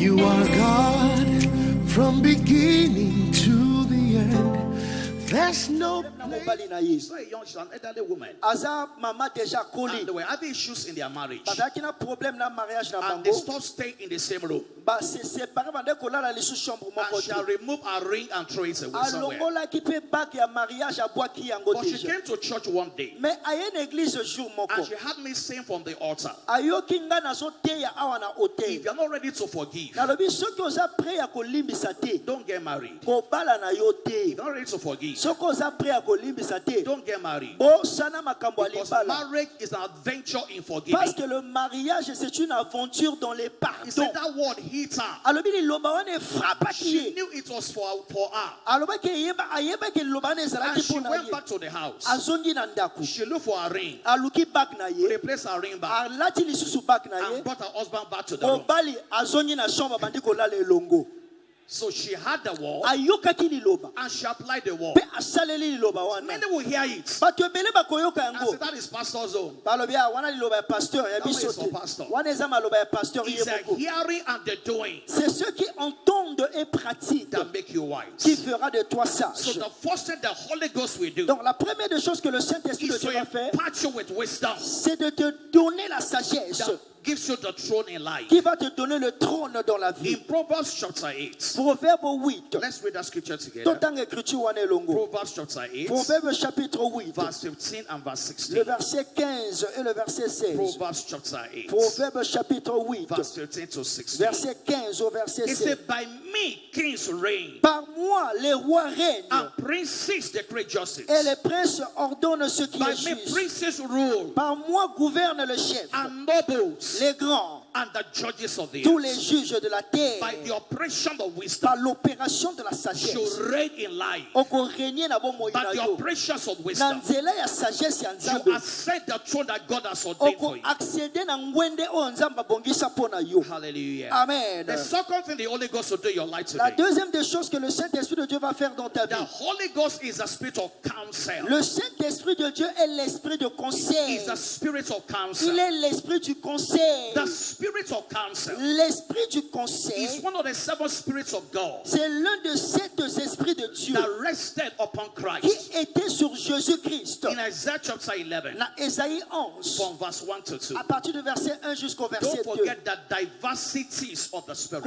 You are God from beginning to the end. There's no place. So a young, she's an elderly woman. Aza mama déjà And collé. they were having issues in their marriage. Bazaki na problème na mariage na And they bango. stopped staying in the same room. Ba se séparé bande kolala li sous chambre And moko. she had removed her ring and throw it away somewhere. Alongola ki pe bag ya mariage a boaki yango But she déjà. came to church one day. Mais aye na église jour moko. And she had me sing from the altar. Ayoki nga na zo te ya awa na If hotel. you're not ready to forgive, Na lobi soki oza prêt ya kolimbisa te. don't get married. Ko bala na yo If te. you're not ready to forgive, Soki oza prêt ya kolimbisa te. don't get married. Bo sana makambo ya Because libala. marriage is an adventure in Parce forgiving. que le mariage c'est une aventure dans les He pardons. said that word hit her. Alobi liloba wana frappa She ki. knew it was for her. Aloba ke ayeba ke liloba wana And ezalaki she mpona went ye. back to the house. Azongi na ndako. She looked for her ring, Aluki bag na ye. replaced her ring back, Alati lisusu bag na ye. and brought her husband back to the room. Mobali azongi na chambre bandi kolala elongo. So she had the word Ayokaki liloba. and she applied the word. Pe asaleli liloba wana. Many will hear it Bato ebele bakoyoka and say yango. that is pastor's own. Balobi wana liloba ya pasteur ya That one is biso for te. pastor. Wana eza maloba ya pasteur ye It's a moko. hearing and the doing C'est ceux qui entendent et pratiquent that make you qui wise. fera de toi So sage. the first thing the Holy Ghost will do Donc la première des choses que le Saint-Esprit de is Dieu to va faire, impart you with wisdom c'est de te donner la sagesse that gives you the throne in life. qui va te donner le trône dans la vie. In Proverbs chapter 8, Proverbe 8. let's read that scripture together. Totang écriture wana elongo. Proverbs chapter 8, Proverbe chapitre 8. verse 15 and verse Le 16. verset 15 et le verset 16. Proverbs chapter 8, Proverbe chapitre 8. verse 15 to 16. Verset 15 au verset It 16. said, by me kings reign, Par moi, les rois règnent and princes decree justice. et les princes ordonnent ce qui By est me juste. princes rule, Par moi gouverne le chef, and nobles, les grands, and the judges of the tous earth. les juges de la terre, By the operation of wisdom, par l'opération de la shall sagesse. reign in life. Oko régner na bomoi By na the yo. operations of Na wisdom, nzela ya sagesse ya you Nzambe. ascend the throne that God has ordained Oko for you. accéder na ngwende o Nzambe abongisa pona yo. Hallelujah. Amen. The second thing the Holy Ghost will do in your life La today. deuxième des choses que le Saint-Esprit de Dieu va faire dans ta The vie. Holy Ghost is a spirit of counsel. Le Saint-Esprit de Dieu est l'esprit de conseil. Is a spirit of Il counsel. est l'esprit du conseil. The spirit of counsel L'esprit du is conseil, one of the seven spirits of God c'est l'un de sept esprits de Dieu that rested upon qui Christ. était sur Jésus-Christ. In Isaiah chapter 11, Dans Ésaïe 11, from verse 1 to 2. à partir du verset 1 jusqu'au verset Don't 2. forget the diversities of the spirits,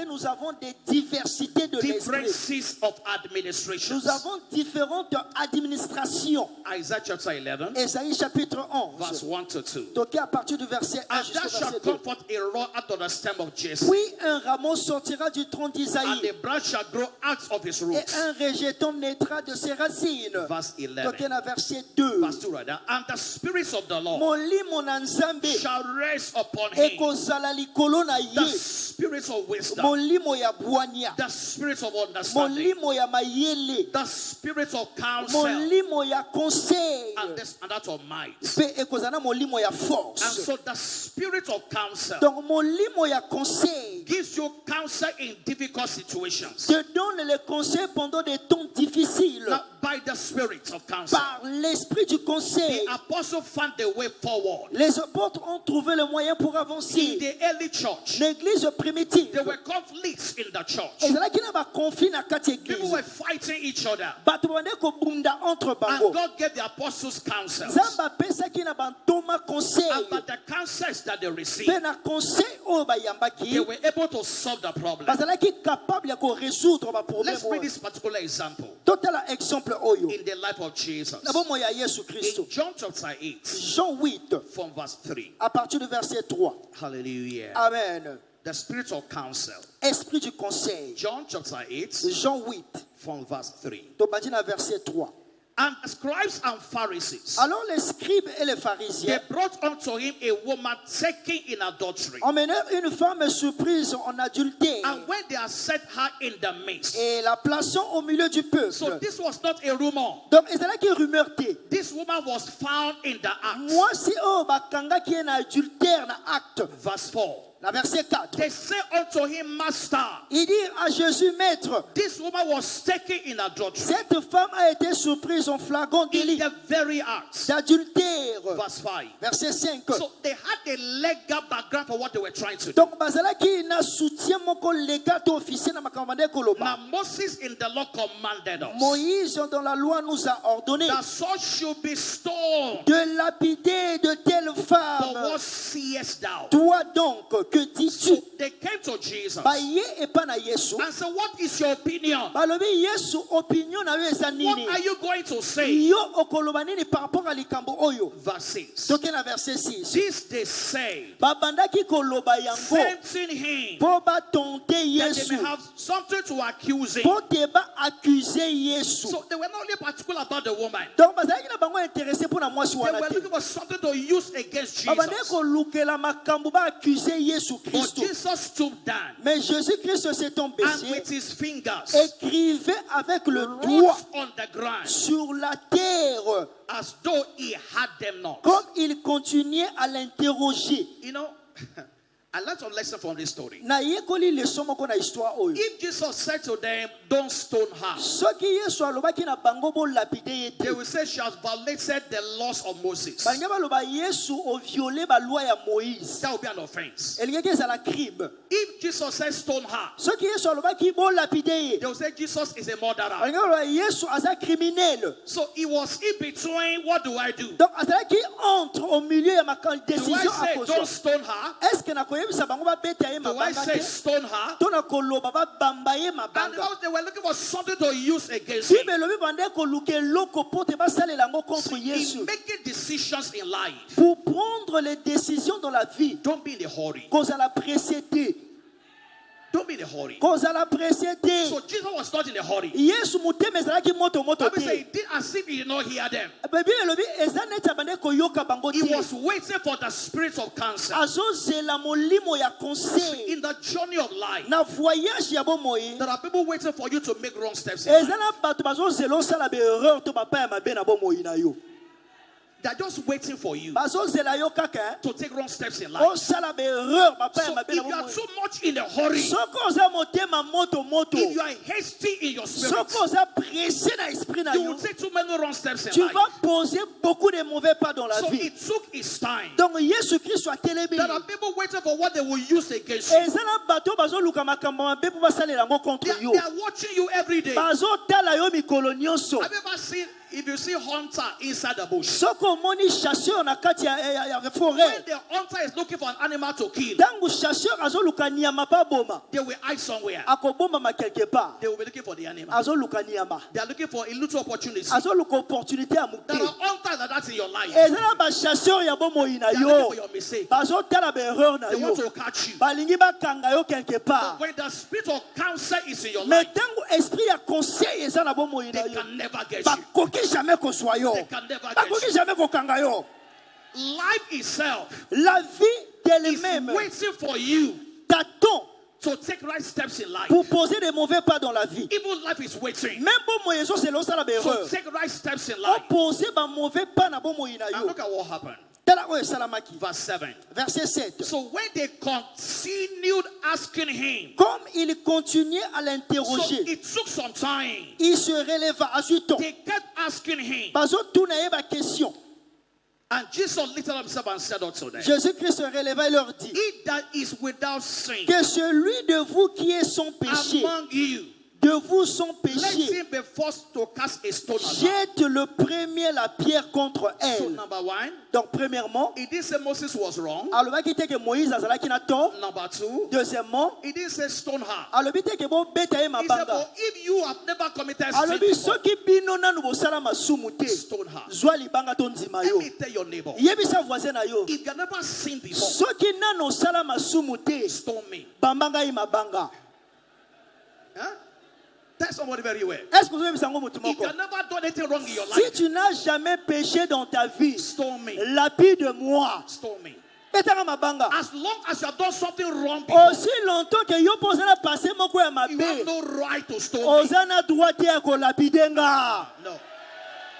Nous avons des diversités de l'esprit. differences of administrations. Nous avons différentes administrations. Isaiah chapter 11, Ésaïe chapitre verse 11. 1 to 2. Donc à partir du verset 1 And jusqu'au thou shalt verset 2. come forth a rod out of the stem of Jesse, Puis un rameau sortira du tronc and d'Isaïe, the branch shall grow out of his et roots. un rejeton naîtra de ses racines. Verse Donc 11. à verset 2. Verse 2 right there. And the spirits of the Lord Molimo na Nzambe shall rest upon him. ekozala likolo na The ye. spirits of wisdom, Molimo ya bwania. the spirits of understanding, Molimo ya mayele. the spirits of counsel, Molimo ya conseil. and that of might. Pe ekozala molimo ya And force. so the spirit of counsel Donc molimo ya conseil gives you counsel in difficult situations. te donne les conseils pendant des temps difficiles. Now, by the spirit of counsel, Par l'esprit du conseil, the apostle found the way forward. les apôtres ont trouvé le moyen pour In avancer. the early church, L'église primitive, there were conflicts in the church. ezalaki na bakonflit na kati ya People église. were fighting each other. Bato bande kobunda entre bango. And God gave the apostles counsels. Nzambe apesaki na bantoma conseil. And by the counsels that they received, Mpe na conseil oyo they bayambaki were able to solve the problem. bazalaki capable ya korésoudre baproblème Let's read oyo. this particular example Totala exemple oyo in the life of Jesus. na bomoi ya Yesu Kristo. In John chapter 8, Jean 8 from verse 3. à partir du verset 3. Hallelujah. Amen. The spirit of counsel. Esprit du conseil. John chapter 8, Jean 8 from verse 3. tobandi na verset 3. And the scribes and Pharisees, Alors les scribes et les they pharisiens brought unto him a woman taken in adultery. emmenèrent une femme surprise en adultère And when they had set her in the midst, et la plaçant au milieu du peuple. so this was not a rumor. Donc ezalaki rumeur te. This woman was found in the act. Mwasi oyo bakangaki ye na adultère na acte. Verse 4. La verset 4. They say unto him, Master, Il dit à Jésus, Maître, this woman was taken in adultery, cette femme a été surprise en flagrant in délit the very act. d'adultère. Verse 5. Verset 5. So they had a legal background for what they were trying to do. Donc, bazalaki na soutien moko légal to officiel na makamande Now koloba. Moses in the law commanded us Moïse dans la loi nous a ordonné that such should be stoned. de lapider de telles But femmes. what seest thou? Toi donc, que dis-tu? So they came to Jesus Baye et pas na Yesu. and said, what is your opinion? Balobi Yesu opinion na yo eza What nini? are you going to say? Yo okoloba nini par rapport à likambo oyo? Verse 6. Toke na verset 6. This they say, Babandaki koloba yango tempting him po batonte that they Yesu. may have something to accuse him. Po te ba accuser Yesu. So they were not only particular about the woman. Donc bazalaki na bango intéressé pour na mwasi They were wana te. looking for something to use against Babandaki Jesus. kolukela makambo ba accuser Yesu But Christ. Jesus stooped down Mais Jésus-Christ s'est and baissé, with his fingers écrivait avec le doigt wrote on the ground sur la terre, as though he had them not. comme il continuait à l'interroger. You know, I learned a lesson from this story. Na yekoli leçon moko na histoire oyo. If Jesus said to them, don't stone her, Soki Yesu alobaki na bango bo lapide ye they te. will say she has violated the laws of Moses. Bange baloba Yesu o violé ba loi ya Moïse. That would be an offense. Elingeki ezala crime. If Jesus said stone her, Soki Yesu alobaki bo lapide ye. they will say Jesus is a murderer. Bange baloba Yesu aza criminel. So he was in between. What do I do? Donc azalaki entre au milieu ya Do I décision à say cause. don't stone her? Est-ce que na koyebisa bango ba beta ye Do I mabanga say te? stone her? To na koloba ba bamba ye And mabanga. because they were looking for something to use against him. Bible lobi bande koluke loko pote ba salela ngo contre In Yesu. making decisions in life, Pour prendre les décisions dans la vie, don't be in a hurry. cause à la précéder. Don't be in a hurry. Cause à la précéder. So Jesus was not in a hurry. Yesu muteme ezalaki moto moto Bible say he te. did as if he did not hear them. Bible lobi eza neti abande koyoka bango He te. was waiting for the spirit of cancer. Azozela molimo ya conseil. In the journey of life, Na voyage ya bomoi. there are people waiting for you to make wrong steps in life. Eza na bato bazozela osala ba erreur to papa ya mabe na bomoi na yo. They're just waiting for you Bazozela yo kaka. to take wrong steps in life. Osala ba erreur papa ya So mabe if na you are bomoi. too much in a hurry, Soko oza motema moto moto. if you are hasty in your spirit, Soko oza pressé na esprit na you yo. will take too many wrong steps in Tu life. vas poser beaucoup de mauvais pas dans la So vie. it took his time. Donc Yesu Christ a telemi. There are people waiting for what they will use against you. Eza na bato bazoluka makambo mabe po basalela ngo They contre are, yo. they are watching you every day. Have Bazotala yo mikolo nyonso. you ever seen, if you see hunter inside the bush, Soko moni chasseur na kati ya when forêt. the hunter is looking for an animal to kill, Tangu chasseur azoluka nyama pa boma. they will hide somewhere. Akoboma ma quelque part. They will be looking for the animal. Azoluka nyama. They are looking for a little opportunity. Azoluka opportunité ya There muke. are hunters that that's in your life. Eza na ba chasseur ya bomoi na They are looking yo. for your mistake. Bazotala ba erreur na They yo. want to catch you. Balingi bakanga yo quelque part. When the spirit of cancer is in your Mais life, tangu esprit ya conseil eza na bomoi na they yo. can never get you. Bakoki jamais kozwa yo. They can never get Bakoki you. jamais kokanga yo. Life itself La vie is d'elle-même waiting for you t'attend to take right steps in life. pour poser des mauvais pas dans la vie. Even life is waiting Même bomoi ezo c'est l'osala ba to erreur. take right steps in On life. poser ba mauvais pas na bomoi na And yo. look at what happened. Tala oyo esalamaki. Verse 7. Verset 7. So when they continued asking him, Comme il continuait à so l'interroger, it took some time. il se releva à suite. They kept asking him. Bazotuna ye ba question. And Jesus lifted up himself and said unto them, Jésus-Christ se releva et leur dit he that is without sin que celui de vous qui est sans péché, among you, de vous sans let péché, him be forced to cast a stone at her. jette le premier la pierre contre So elle. number one, Donc premièrement, he didn't say Moses was wrong. alobaki te que Moïse azalaki na tort. Number two, Deuxièmement, he didn't say stone her. alobi te que bo beta ye He said, mabanga. but if you have never committed sin Alobi before, soki bino nanu bosala masumu te, stone her. zwa libanga to ndima Let yo. me tell your neighbor, Yebisa voisin na yo. if you have never sinned before, Soki nanu osala masumu te, stone me. bambanga ye mabanga. Huh? Tell somebody very well. Est-ce que vous avez sango mutu If you moko? have never done anything wrong in your Si life, tu n'as jamais péché dans ta vie, stone me. lapide-moi. Stone me. Betanga mabanga. As long as you have done something wrong before, Aussi longtemps que yo posana passé moko ya you have mabe, no right to stone me. ozana droit ya ko lapidenga. No.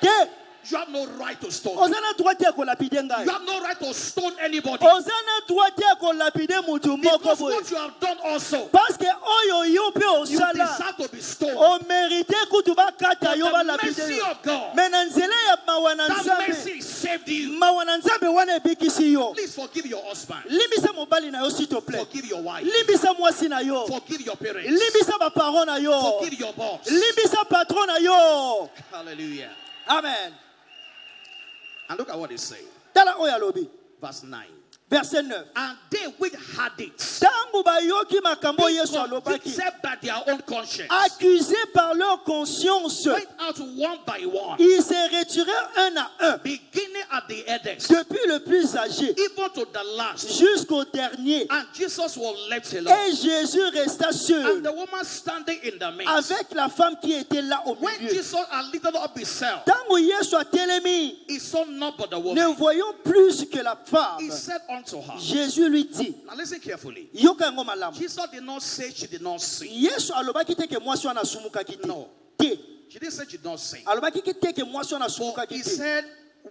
Ke You have no right to stone me. Ozana droit te ko lapide ngai. You have no right to stone anybody. Ozana droit te ko lapide mutu moko Because boy. what you have done also, Parce que oyo yo pe you osala. deserve to be stoned. O mérité kutu ba kata yo ba But the lapide. mercy of God, Mais na nzela ya mawana that nzambe. mercy saved you. Mawana nzambe wana ebikisi yo. Please forgive your husband. Limbisa mobali na yo s'il te plaît. Forgive your wife. Limbisa mwasi na yo. Forgive your parents. Limbisa ba parents na yo. Forgive your boss. Limbisa patron na yo. Hallelujah. Amen. And look at what it says. Tala oya lobi. Verse 9. Verset 9. And they which had it, Tangu bayoki makambo Yesu alobaki. convicted by their own conscience, Accusés par leur conscience. went out one by one, Ils se retirèrent un à un. beginning at the eldest, Depuis le plus âgé even to the last. jusqu'au dernier. And Jesus was left alone. Et Jésus resta And seul the woman standing in the midst. avec la femme qui était là au When milieu. Jesus had lifted up himself, Tangu Yesu atelemi, he saw none but the ne woman. voyons plus que la femme. He said unto her, Jésus lui dit, now listen carefully. yoka yango malamu. Jesus did not say she did not sin. Yesu alobaki te ke mwasi wana asumukaki te. No. Te. She didn't say she did not sin. Alobaki te ke mwasi wana But asumukaki he te. said,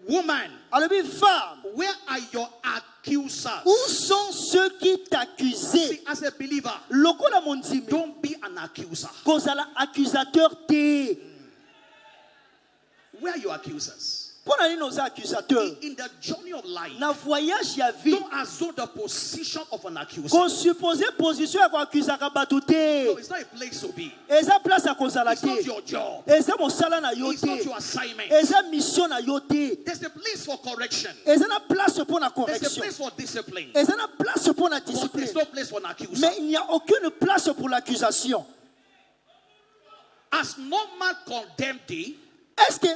woman, Alobi femme, where are your accusers? où sont ceux qui See, t'accusaient? as a believer, Lokola mondimi, don't be an accuser. kozala accusateur te. Where are your accusers? Pona nini oza accusateur? In the journey of life, Na voyage ya vie, don't assume the position of an accuser. ko suppose position ya koaccusaka bato No, te. it's not a place to be. Eza place ya kozala It's not te. your job. Eza mosala na yo It's not te. your assignment. Eza mission na yo te. There's a place for correction. Eza na place pour la There's a correction. place for discipline. Eza na place pour la But there's discipline. no place for an accuser. Mais il n'y a aucune place pour l'accusation. As no man condemned thee, Est-ce que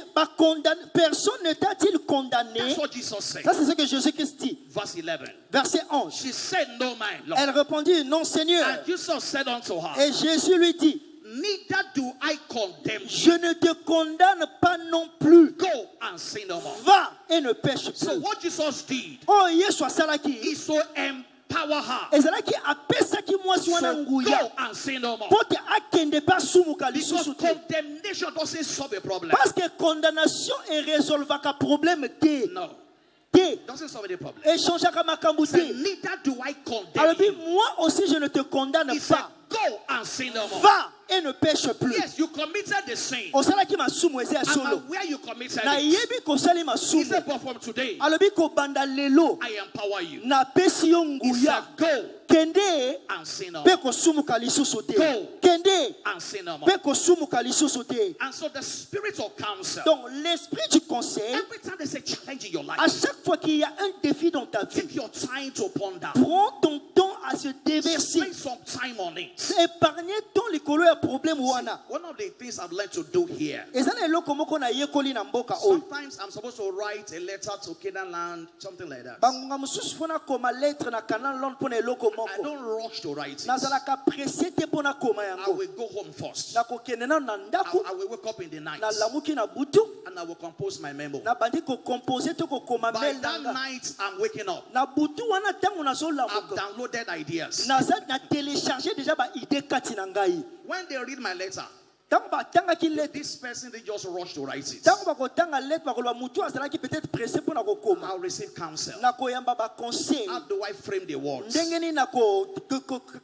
personne ne t'a-t-il condamné? that's what Jesus said. Ça, c'est ce que Jésus-Christ dit. Verse 11. Verset 11. She said, no man, Lord. Elle répondit, non Seigneur. And Jesus said unto her, Et Jésus lui dit, neither do I condemn je you. ne te condamne pas non plus. Go and sin no more. Va et ne pêche So plus. what Jesus did Oh, Yesu asalaki. is so empower her. Ezalaki apesaki mwasi wana So nguya. go and sin no more. Po te akende pa sumuka Because lisusu te. condemnation doesn't solve a problem. Parce que condamnation et résolvaka problème te. No, Te. doesn't solve any problem. Échangeaka makambo Say, te. neither do I condemn Alors you. moi aussi je ne te condamne He said, pas. go and sin no more. Va et ne pêche plus. Yes, you committed the sin. Osalaki masumu eze ya And solo. where you committed Na it. yebi kosali He masumu. said, but from today, Alobi kobanda lelo. I empower you. Na pesi yo He said, nguya. go Kende and sin no pe more. kosumuka lisusu te. Go. Kende And sin no more. pe kosumuka lisusu te. And so the spirit of counsel, Donc l'esprit du conseil, every time there's a challenge in your à life, chaque fois qu'il y a un défi dans ta vie, take your time to ponder. prends ton temps à se déverser. Spend some time on it. Épargnez ton likolo ya problème wana. One of the things I've learned to do here, Eza na eloko moko na yekoli na mboka oyo. sometimes I'm supposed to write a letter to Canaan land, something like that. Bangonga mosusu fona koma lettre na Canaan land pona eloko I moko. don't rush to write it. Nazalaka pressé te pona koma I yango. will go home first. Na kokende na ndako I will wake up in the night na lamuki na butu and I will compose my memo. na bandi ko composer to ko koma By mail that nanga. night, I'm waking up. Na butu wana tango na zo I've lamuka. downloaded ideas. Na télécharger déjà ba idée kati na ngai. When they read my letter, Tango ba tanga ki lettre. this person they just rush to write it. Tango ba ko tanga lettre ba ko lo mutu azalaki peut-être pressé pona ko koma. I'll receive counsel. Na ko yamba ba conseil. How do I frame the words? Ndenge ni na ko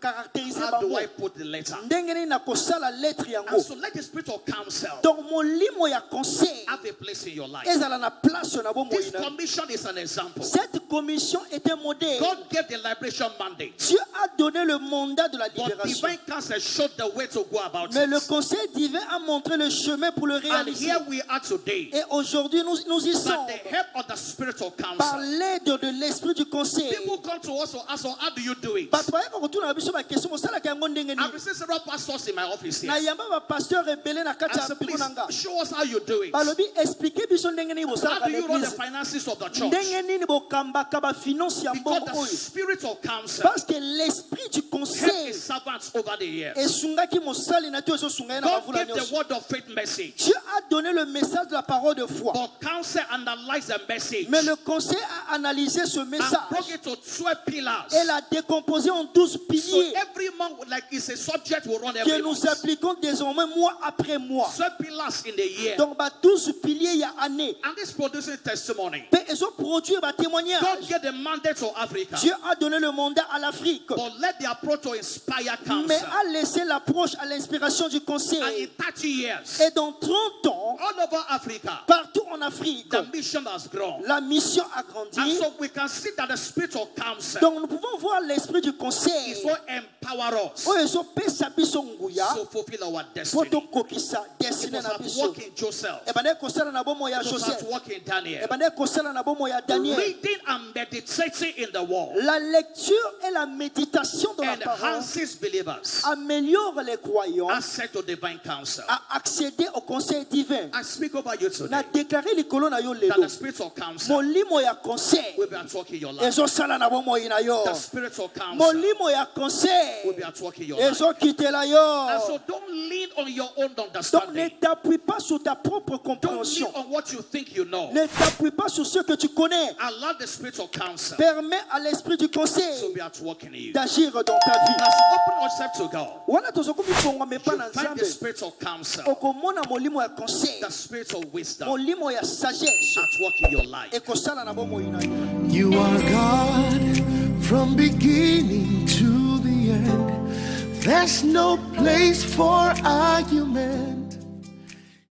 caractériser How ba do mo. I put the letter? Ndenge ni na ko sala lettre yango. And so let the spirit of counsel Donc molimo ya conseil have a place in your life. ezala na place na bo This moina. commission is an example. Cette commission est un modèle. God gave the liberation mandate, Dieu a donné le mandat de la but libération. divine counsel showed the way to go about Mais le it. conseil divin a montré le chemin pour le And réaliser. here we are today, Et aujourd'hui, nous y by sommes. the help of the spirit of Par counsel. l'aide de l'esprit du conseil. People come to us and ask, how do you do it? Bato bayaka kotuna na biso bakestion mosalaka yango ndenge I've nini. received several pastors in my office Na here. yamba bapasteur ebele na kati And ya so biro na nga. please show us how you do it. How Balobi expliquer biso ndenge nini bosalaka do you run the l'église. finances of the church? Ndenge nini bokambaka ba finance ya Because mboka the oyo. spirit of counsel Parce que l'esprit du help conseil a servant servants over the years. esungaki mosali na to ezosunga ye na God bavula gave the nyonso. word of faith message. Dieu a donné le message de la parole de foi. But counsel analyzed the message Mais le conseil a analysé ce and broke message it to 12 pillars. et l'a décomposé en 12 So piliers every month, like it's a subject we run que every nous month. appliquons désormais mois après mois. 12 pillars in the year. Donc, 12 piliers il y a année. And this producing testimony. Et ils ont produit un God témoignage. gave the mandate to Africa. Dieu a donné le mandat à l'Afrique, But let the approach to inspire mais counsel. a laissé l'approche à l'inspiration du And in conseil. 30 years, Et dans 30 ans, all over Africa, partout en Afrique, the mission has grown. la mission a And grandi. so we can see that the spirit of counsel Donc nous pouvons voir l'esprit du is conseil. what empower us Oyo ezopesa biso nguya to fulfill our po destiny. tokokisa It destinée was na at biso. work in Joseph. Ebande kosala na bomo ya It was Joseph. at work in Daniel. Ebande kosala na bomo ya Daniel. Reading and meditating in the word La lecture et la méditation de la parole enhances believers améliore les croyants access to divine counsel. à accéder au conseil divin. I speak over you Na today déclaré likolo na yo that lelo. the spirit of counsel Molimo ya conseil will be at work in your life. ezosala na bomoi na yo. The spirit of counsel Molimo ya conseil will be at work in your life. ezokitela And yo. so don't lean on your own Donc ne understanding. t'appuie pas sur ta propre Don't lean compréhension. on what you think you know. Ne t'appuie pas sur ce que tu connais. Allow the spirit of counsel Permets à l'esprit du to conseil be at work in you. d'agir dans ta vie. As open yourself to God, Wana tozokomi kongo me pa you na find the Nzambe. spirit of counsel, Okomona molimo ya conseil, the spirit of wisdom molimo ya sagesse at work in your life. ekosala na bomoi na yo. You are God from beginning to the end. There's no place for argument.